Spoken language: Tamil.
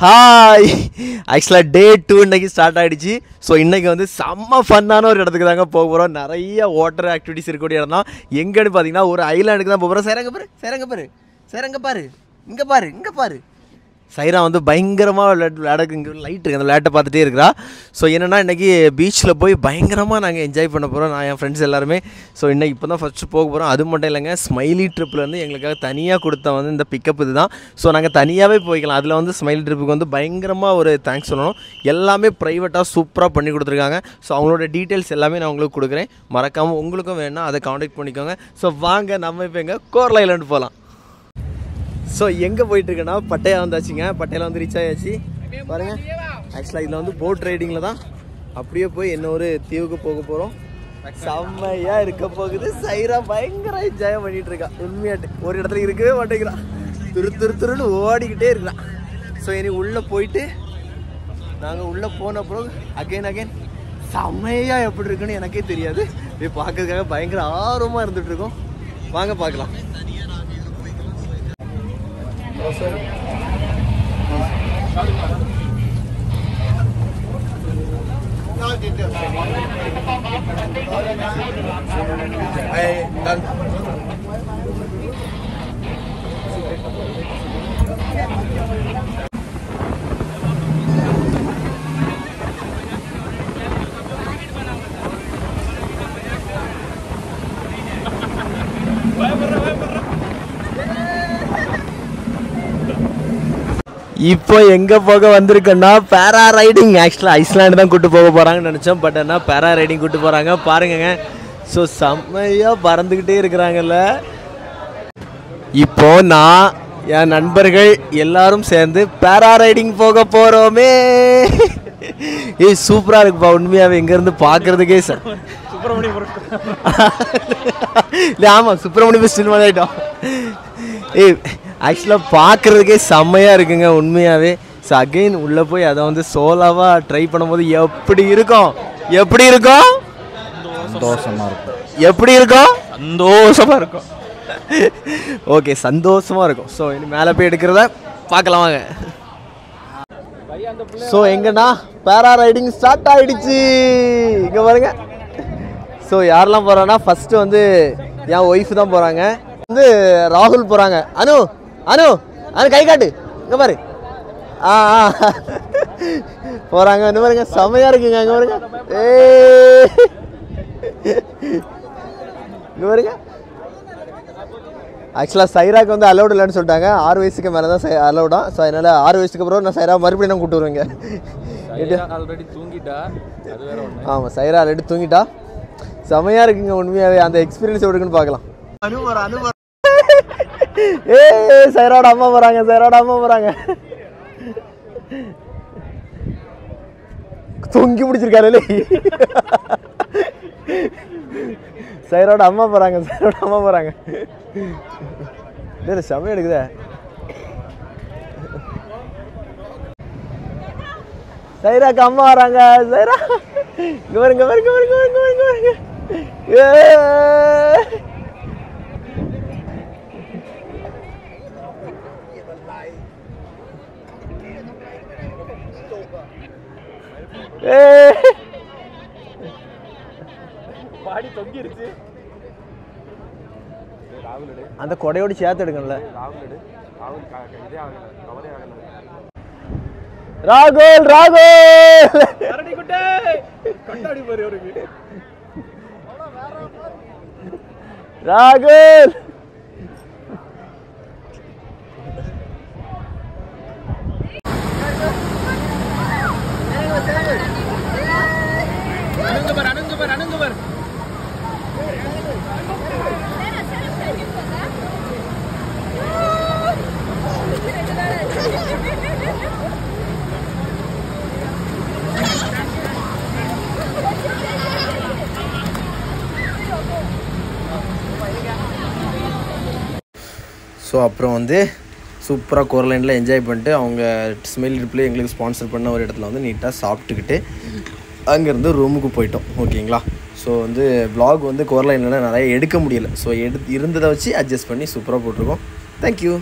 ஹாய். ஆக்சுவலாக டே 2 இன்றைக்கி ஸ்டார்ட் ஆகிடுச்சு. ஸோ இன்றைக்கி வந்து செம்ம ஃபன்னான ஒரு இடத்துக்கு தாங்க போக போகிறோம். நிறைய வாட்டர் ஆக்டிவிட்டிஸ் இருக்கக்கூடிய இடம் தான். எங்கேன்னு பார்த்தீங்கன்னா ஒரு ஐலாண்டுக்கு தான் போக போகிறோம். சேரங்க பாரு இங்கே பாரு. சைரா வந்து பயங்கரமாக விளையாடுக்கு இங்கே லைட் இருக்குது, அந்த விளையாட்டை பார்த்துட்டே இருக்கிறா. ஸோ என்னென்னா இன்றைக்கி பீச்சில் போய் பயங்கரமாக நாங்கள் என்ஜாய் பண்ண போகிறோம், நான் என் ஃப்ரெண்ட்ஸ் எல்லாருமே. ஸோ இன்றைக்கி இப்போ தான் ஃபஸ்ட்டு போக போகிறோம். அது மட்டும் இல்லைங்க, ஸ்மைலி ட்ரிப்லேருந்து எங்களுக்காக தனியாக கொடுத்த வந்து இந்த பிக்கப் இது தான். ஸோ நாங்கள் தனியாகவே போய்க்கலாம். அதில் வந்து ஸ்மைலி ட்ரிப்புக்கு வந்து பயங்கரமாக ஒரு தேங்க்ஸ் சொல்லணும். எல்லாமே ப்ரைவேட்டாக சூப்பராக பண்ணி கொடுத்துருக்காங்க. ஸோ அவங்களோட டீட்டெயில்ஸ் எல்லாமே நான் உங்களுக்கு கொடுக்குறேன். மறக்காமல் உங்களுக்கும் வேணும்னா அதை காண்டாக்ட் பண்ணிக்கோங்க. ஸோ வாங்க நம்ம இப்போ எங்கள் கோரளா ஐலாண்டு போகலாம். ஸோ எங்கே போயிட்டுருக்கேன்னா பட்டையா வந்தாச்சுங்க. பட்டையில் வந்து ரீச் ஆயாச்சு பாருங்கள். ஆக்சுவலாக இதில் வந்து போட் ரைடிங்கில் தான் அப்படியே போய் இன்னொரு தீவுக்கு போக போகிறோம். செம்மையாக இருக்க போகுது. சைரா பயங்கர என்ஜாய் பண்ணிகிட்டு இருக்கா. உண்மையாட்டு ஒரு இடத்துல இருக்கவே மாட்டேங்கிறான், துருன்னு ஓடிக்கிட்டே இருக்கிறான். ஸோ இனி உள்ளே போயிட்டு நாங்கள் உள்ளே போன அப்புறம் அகைன் செம்மையாக எப்படி இருக்குன்னு எனக்கே தெரியாது. இது பார்க்கறதுக்காக பயங்கர ஆர்வமாக இருந்துகிட்ருக்கோம். வாங்க பார்க்கலாம். இப்போ எங்கே போக வந்திருக்கேன்னா பேரா ரைடிங். ஆக்சுவலாக ஐஸ்லாண்டு தான் கூப்பிட்டு போக போகிறாங்கன்னு நினச்சோம். பட் ஆனால் பேரா ரைடிங் கூப்பிட்டு போகிறாங்க பாருங்கங்க. ஸோ செம்மையாக பறந்துக்கிட்டே இருக்கிறாங்கல்ல. இப்போ நான் என் நண்பர்கள் எல்லாரும் சேர்ந்து பேரா ரைடிங் போக போகிறோமே. சூப்பராக இருக்குப்பா உண்மையாகவே. இங்கேருந்து பார்க்குறதுக்கே சார் இல்லை ஆமாம் சுப்பிரமணியம் ஸ்டில் மாதிரி ஆகிட்டோம். ஆக்சுவலாக பார்க்குறதுக்கே செம்மையாக இருக்குங்க உண்மையாகவே. ஸோ அகெயின் உள்ளே போய் அதை வந்து சோலாவாக ட்ரை பண்ணும்போது எப்படி இருக்கும்? சந்தோஷமாக இருக்கும். எப்படி இருக்கும்? சந்தோஷமாக இருக்கும். ஓகே சந்தோஷமாக இருக்கும். ஸோ இனி மேலே போய் எடுக்கிறத பார்க்கலாம் வாங்க. ஸோ எங்கன்னா பேரா ரைடிங் ஸ்டார்ட் ஆகிடுச்சு. இங்கே பாருங்க. ஸோ யாரெல்லாம் போகிறாங்கன்னா ஃபஸ்ட்டு வந்து என் ஒய்ஃப் தான் போகிறாங்க. வந்து ராகுல் போகிறாங்க. அனு கை காட்டு இங்கே பாரு. போகிறாங்க. இன்னும் பாருங்க செமையாக இருக்குங்க. அங்கே பாருங்க. இங்கே பாருங்க. ஆக்சுவலாக சைராக்கு வந்து அலௌடு இல்லைன்னு சொல்லிட்டாங்க. 6 வயசுக்கு மேலே தான் அலௌடா. ஸோ அதனால் 6 வயசுக்கு அப்புறம் நான் சைரா மறுபடியும் நான் கூப்பிட்டு வருவேங்க. ஆல்ரெடி தூங்கிட்டா. ஆமாம் சைரா ஆல்ரெடி தூங்கிட்டா. செமையாக இருக்குங்க உண்மையாகவே. அந்த எக்ஸ்பீரியன்ஸ் எப்படின்னு பார்க்கலாம். சைராவோட அம்மா போறாங்க. தொங்கி பிடிச்சிருக்காரு. சைராவோட அம்மா போறாங்க. செம்ம எடுக்குதே. சைராக்கு அம்மா வராங்க. சைரா இங்க பாருங்க. பாடி தொங்கிருச்சு. அந்த கொடையோடு சேர்த்து எடுக்கணும்ல. ராகுல் ஸோ அப்புறம் வந்து சூப்பராக கோரலைனில் என்ஜாய் பண்ணிட்டு அவங்க ஸ்மெல் ட்ரிப்லேயே எங்களுக்கு ஸ்பான்சர் பண்ண ஒரு இடத்துல வந்து நீட்டாக சாப்பிட்டுக்கிட்டு அங்கேருந்து ரூமுக்கு போயிட்டோம். ஓகேங்களா. ஸோ வந்து vlog வந்து கோரலைனில் நிறைய எடுக்க முடியலை. ஸோ இருந்ததை வச்சு அட்ஜஸ்ட் பண்ணி சூப்பராக போட்டிருக்கோம். தேங்க்யூ.